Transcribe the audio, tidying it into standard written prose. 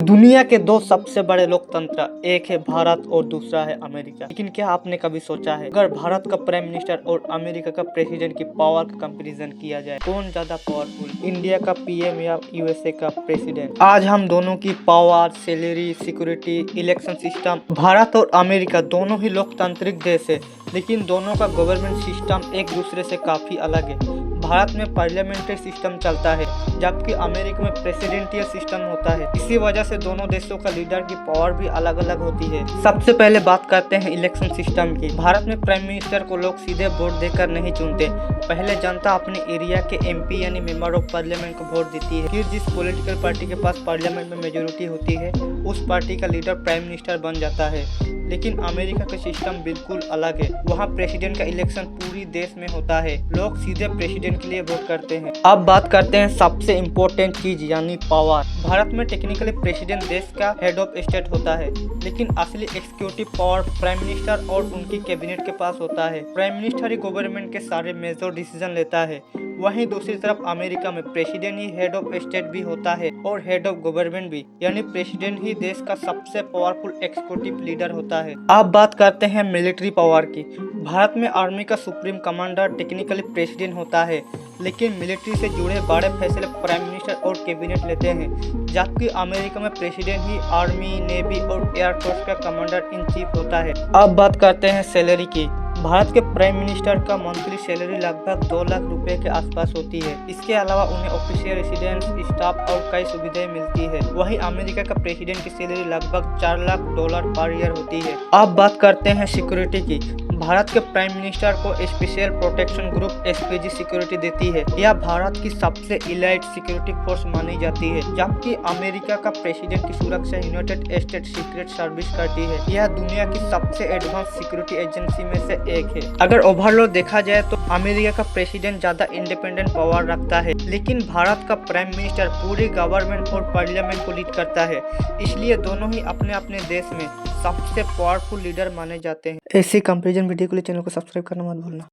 दुनिया के दो सबसे बड़े लोकतंत्र, एक है भारत और दूसरा है अमेरिका। लेकिन क्या आपने कभी सोचा है, अगर भारत का प्राइम मिनिस्टर और अमेरिका का प्रेसिडेंट की पावर का कंपैरिजन किया जाए, कौन ज्यादा पावरफुल, इंडिया का पीएम या यूएसए का प्रेसिडेंट? आज हम दोनों की power, salary, security, election system, Bharat और अमेरिका दोनों ही लोकतांत्रिक देश है, लेकिन दोनों का गवर्नमेंट सिस्टम एक दूसरे से काफी अलग है। भारत में पार्लियामेंट्री सिस्टम चलता है, जबकि अमेरिका में प्रेसिडेंटियल सिस्टम होता है। इसी वजह से दोनों देशों का लीडर की पावर भी अलग अलग होती है। सबसे पहले बात करते हैं इलेक्शन सिस्टम की। भारत में प्राइम मिनिस्टर को लोग सीधे वोट देकर नहीं चुनते। पहले जनता अपने एरिया के एमपी यानी मेंबर ऑफ पार्लियामेंट को वोट देती है। फिर जिस पॉलिटिकल पार्टी के पास पार्लियामेंट में मेजोरिटी होती है, उस पार्टी का लीडर प्राइम मिनिस्टर बन जाता है। लेकिन अमेरिका का सिस्टम बिल्कुल अलग है। वहाँ प्रेसिडेंट का इलेक्शन पूरी देश में होता है। लोग सीधे प्रेसिडेंट के लिए वोट करते हैं। अब बात करते हैं सबसे इम्पोर्टेंट चीज यानी पावर। भारत में टेक्निकली प्रेसिडेंट देश का हेड ऑफ स्टेट होता है, लेकिन असली एक्सिक्यूटिव पावर प्राइम मिनिस्टर और उनकी कैबिनेट के पास होता है। प्राइम मिनिस्टर ही गवर्नमेंट के सारे मेजर डिसीजन लेता है। वहीं दूसरी तरफ अमेरिका में president he head of state भी होता है और हेड ऑफ गवर्नमेंट भी, यानी प्रेसिडेंट ही देश का सबसे पावरफुल एक्सिक्यूटिव लीडर होता है। अब बात करते हैं मिलिट्री पावर की। भारत में आर्मी का सुप्रीम कमांडर टेक्निकली प्रेसिडेंट होता है, लेकिन मिलिट्री से जुड़े बड़े फैसले प्राइम मिनिस्टर और कैबिनेट लेते हैं, जबकि अमेरिका में प्रेसिडेंट ही आर्मी, नेवी और एयरफोर्स का कमांडर इन चीफ होता है। अब बात करते हैं सैलरी की। भारत के प्राइम मिनिस्टर का मंथली सैलरी लगभग 2 लाख रुपए के आसपास होती है। इसके अलावा उन्हें ऑफिशियल रेसिडेंस, स्टाफ और कई सुविधाएं मिलती है। वहीं अमेरिका का प्रेसिडेंट की सैलरी लगभग $4 लाख पर ईयर होती है। अब बात करते हैं सिक्योरिटी की। भारत के प्राइम मिनिस्टर को special protection group SPG security देती है। यह भारत की सबसे इलाइट सिक्योरिटी फोर्स मानी जाती है, जबकि अमेरिका का प्रेसिडेंट की सुरक्षा यूनाइटेड स्टेट सीक्रेट सर्विस करती है। यह दुनिया की सबसे एडवांस सिक्योरिटी एजेंसी में से एक है। अगर ओवरऑल देखा जाए तो अमेरिका का प्रेसिडेंट ज्यादा इंडिपेंडेंट पावर रखता है, लेकिन भारत का प्राइम मिनिस्टर पूरी गवर्नमेंट और पार्लियामेंट को लीड करता है। इसलिए दोनों ही अपने अपने देश में सबसे पावरफुल लीडर माने जाते हैं। ऐसी कंपैरिजन वीडियो के लिए चैनल को सब्सक्राइब करना मत भूलना।